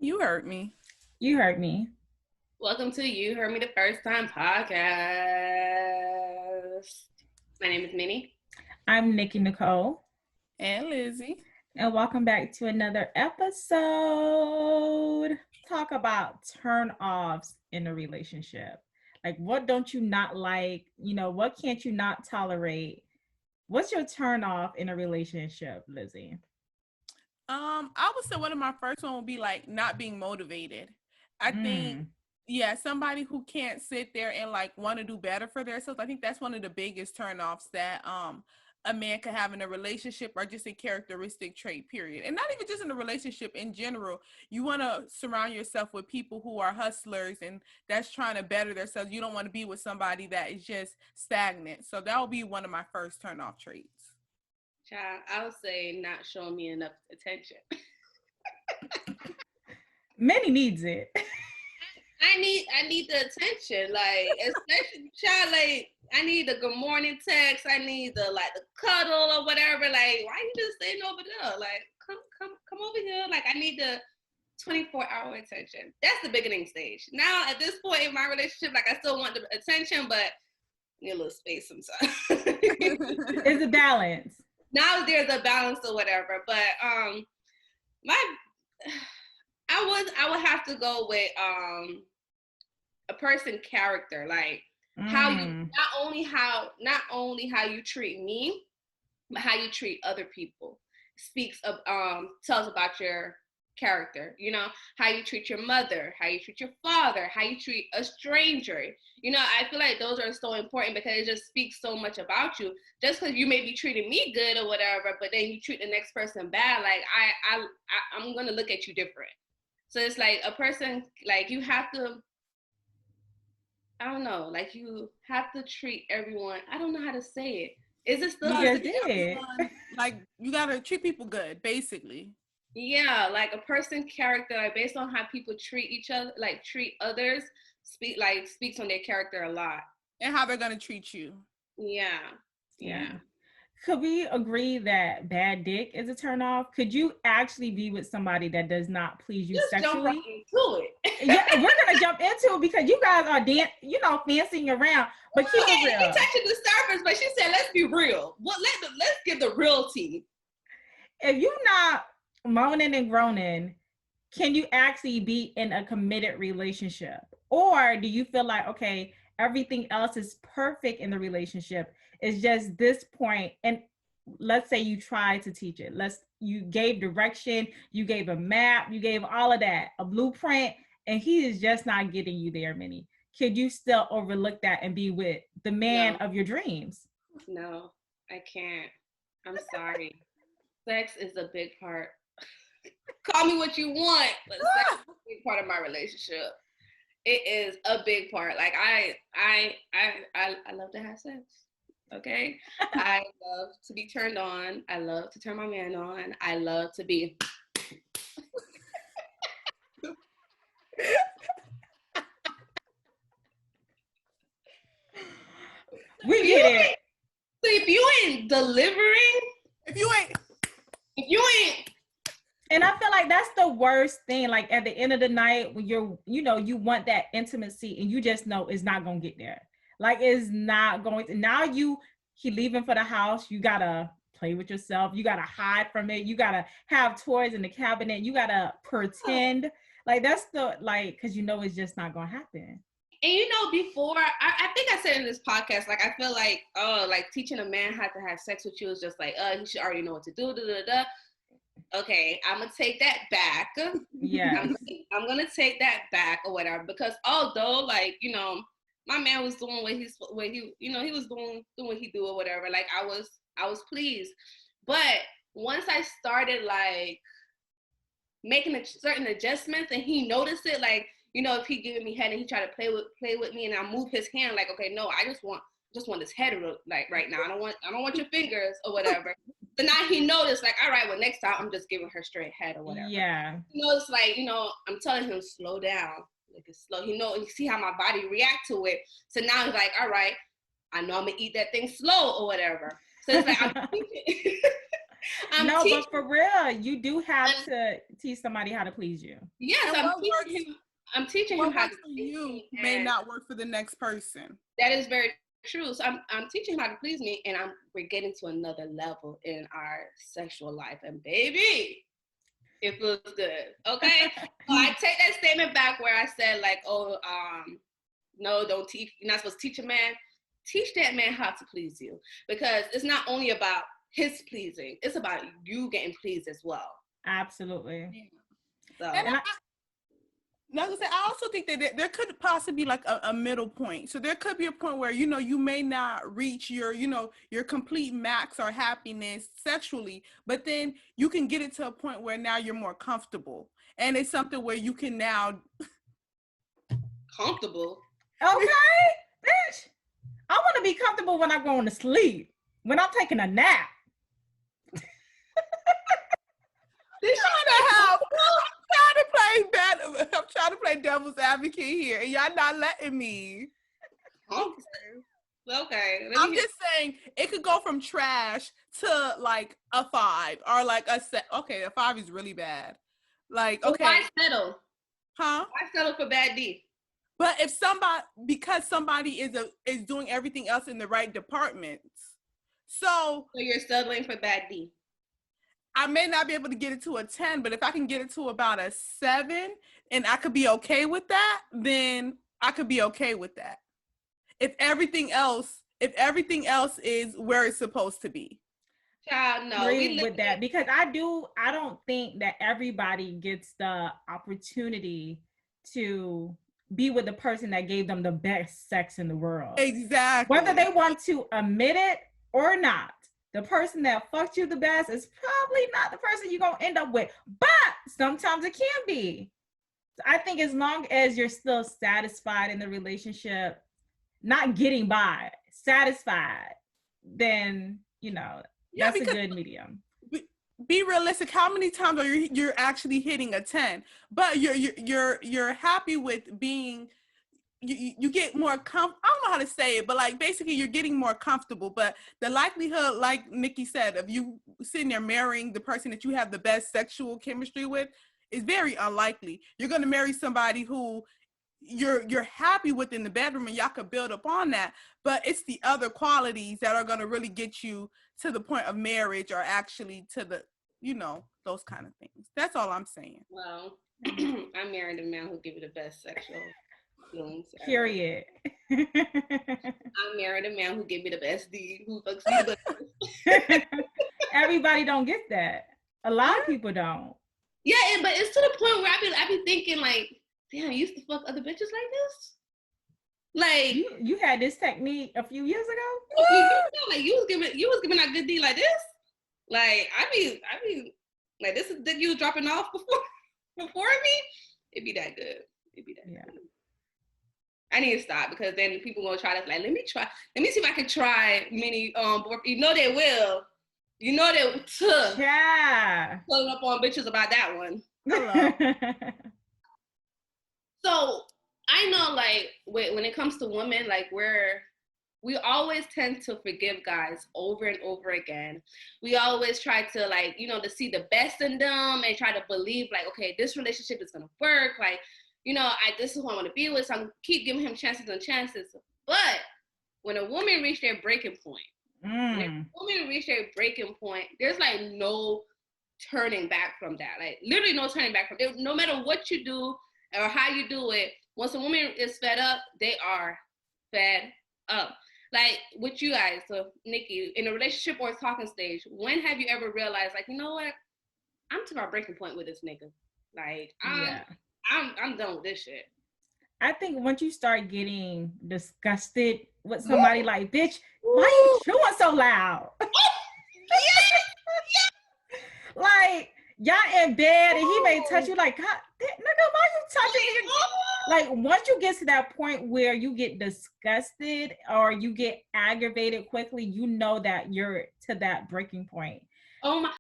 You heard me. You heard me. Welcome to You Heard Me the First Time podcast. My name is Minnie. I'm Nikki Nicole. And Lizzie. And welcome back to another episode. Talk about turn offs in a relationship. Like, what don't you not like? What can't you not tolerate? What's your turn off in a relationship, Lizzie? I would say one of my first one would be like not being motivated. I think, somebody who can't sit there and like want to do better for themselves. I think that's one of the biggest turnoffs that a man could have in a relationship, or just a characteristic trait, period. And not even just in a relationship in general. You want to surround yourself with people who are hustlers and that's trying to better themselves. You don't want to be with somebody that is just stagnant. So that would be one of my first turn-off traits. Child, I would say not showing me enough attention. Minnie needs it. I need the attention, like especially child, like I need the good morning text. I need the cuddle or whatever. Like, why you just sitting over there? Like, come over here. Like, I need the 24-hour attention. That's the beginning stage. Now at this point in my relationship, like I still want the attention, but need a little space sometimes. It's a balance. Now there's a balance or whatever, but I would have to go with a person character, like how you not only how you treat me, but how you treat other people speaks of tells about your character. You know, how you treat your mother, how you treat your father, how you treat a stranger. You know, I feel like those are so important because it just speaks so much about you. Just because you may be treating me good or whatever, but then you treat the next person bad, like I'm gonna look at you different. So it's like a person, like you have to, I don't know, like you have to treat everyone. I don't know how to say it. Is it still? You just did. Like you gotta treat people good, basically. Yeah, like a person character, like based on how people treat each other, like treat others, speaks on their character a lot. And how they're gonna treat you. Yeah. Could we agree that bad dick is a turn off? Could you actually be with somebody that does not please you sexually? Jump right into it. Yeah, we're gonna jump into it because you guys are fancying around. But keep it real. We touching the surface, but she said, "Let's be real. Well, let's give the real tea." If you're not moaning and groaning, can you actually be in a committed relationship? Or do you feel like, okay, everything else is perfect in the relationship? It's just this point, and let's say you tried to teach it. You gave direction, you gave a map, you gave all of that, a blueprint, and he is just not getting you there, Minnie. Could you still overlook that and be with the man of your dreams? No, I can't. I'm sorry. Sex is a big part. Call me what you want, but sex is a big part of my relationship. It is a big part. Like I love to have sex. Okay. I love to be turned on. I love to turn my man on. I love to be we get it. So if you ain't delivering, if you ain't and I feel like that's the worst thing. Like at the end of the night, when you want that intimacy and you just know it's not gonna get there. Like it's not going to. Now he leaving for the house. You gotta play with yourself. You gotta hide from it. You gotta have toys in the cabinet. You gotta pretend. Like that's because it's just not gonna happen. And before, I think I said in this podcast, like I feel like, like teaching a man how to have sex with you is just like, he should already know what to do. Da, da, da. Okay, I'm gonna take that back. Yeah, I'm gonna take that back or whatever, because although my man was doing he was doing what he do or whatever, like I was pleased, but once I started like making certain adjustments and he noticed it, like if he giving me head and he tried to play with me and I move his hand, like, okay, no, I just want his head like right now. I don't want your fingers or whatever. So now he noticed, like, all right, well, next time I'm just giving her straight head or whatever. Yeah. It's like, I'm telling him slow down. Like it's slow. You see how my body react to it. So now he's like, all right, I know I'm gonna eat that thing slow or whatever. So it's like No, but for real, you do have to teach somebody how to please you. Yes, I'm teaching him how to for you may not work for the next person. That is very true. So I'm teaching him how to please me, and we're getting to another level in our sexual life. And baby, it feels good. Okay. So I take that statement back where I said like, oh, no, don't teach. You're not supposed to teach a man. Teach that man how to please you, because it's not only about his pleasing, it's about you getting pleased as well. Absolutely. So, I also think that there could possibly be like a middle point. So there could be a point where, you know, you may not reach your, you know, your complete max or happiness sexually, but then you can get it to a point where now you're more comfortable. And it's something where you can now. Comfortable? Okay, bitch. I want to be comfortable when I'm going to sleep, when I'm taking a nap. I'm trying to play devil's advocate here, and y'all not letting me. Okay. I'm just saying it could go from trash to like a 5 or like a set. Okay, a 5 is really bad. Like, okay. Why settle? Huh? Why settle for bad D? But if somebody is doing everything else in the right departments, so you're settling for bad D. I may not be able to get it to a 10, but if I can get it to about a 7 and I could be okay with that, then I could be okay with that. If everything else is where it's supposed to be. Child, no. Agree with that, because I don't think that everybody gets the opportunity to be with the person that gave them the best sex in the world. Exactly. Whether they want to admit it or not. The person that fucked you the best is probably not the person you're going to end up with. But sometimes it can be. I think as long as you're still satisfied in the relationship, not getting by, satisfied, then, you know, that's a good medium. Be realistic. How many times are you're actually hitting a 10? But you're happy with being... You get more I don't know how to say it, but like basically you're getting more comfortable. But the likelihood, like Nikki said, of you sitting there marrying the person that you have the best sexual chemistry with is very unlikely. You're going to marry somebody who you're happy with in the bedroom, and y'all could build upon that. But it's the other qualities that are going to really get you to the point of marriage, or actually to the, you know, those kind of things. That's all I'm saying. Well, I married a man who gave you the best sexual feelings. Period. I married a man who gave me the best D, who fucks me the Everybody don't get that. A lot of people don't. Yeah, but it's to the point where I be thinking like, damn, I used to fuck other bitches like this. Like you had this technique a few years ago. Like you was giving out good D like this. Like I mean, like this is that you was dropping off before me. It'd be that good. Good. I need to stop, because then people gonna try to like, let me see if I can try many you know they will. You know they took. Yeah. Pulling up on bitches about that one. So I know like when it comes to women, like we always tend to forgive guys over and over again. We always try to like, you know, to see the best in them and try to believe like, okay, this relationship is gonna work. Like, you know, this is who I want to be with, so I'm keep giving him chances and chances. But when a woman reach their breaking point, there's like no turning back from that. Like literally no turning back from it. No matter what you do or how you do it, once a woman is fed up, they are fed up. Like with you guys, so Nikki, in a relationship or a talking stage, when have you ever realized like, you know what? I'm to my breaking point with this nigga. Like I'm done with this shit. I think once you start getting disgusted with somebody, like, bitch, why are you chewing so loud? Like, y'all in bed and he may touch you like, God, nigga, why you touching me? Like, once you get to that point where you get disgusted or you get aggravated quickly, you know that you're to that breaking point. Oh my,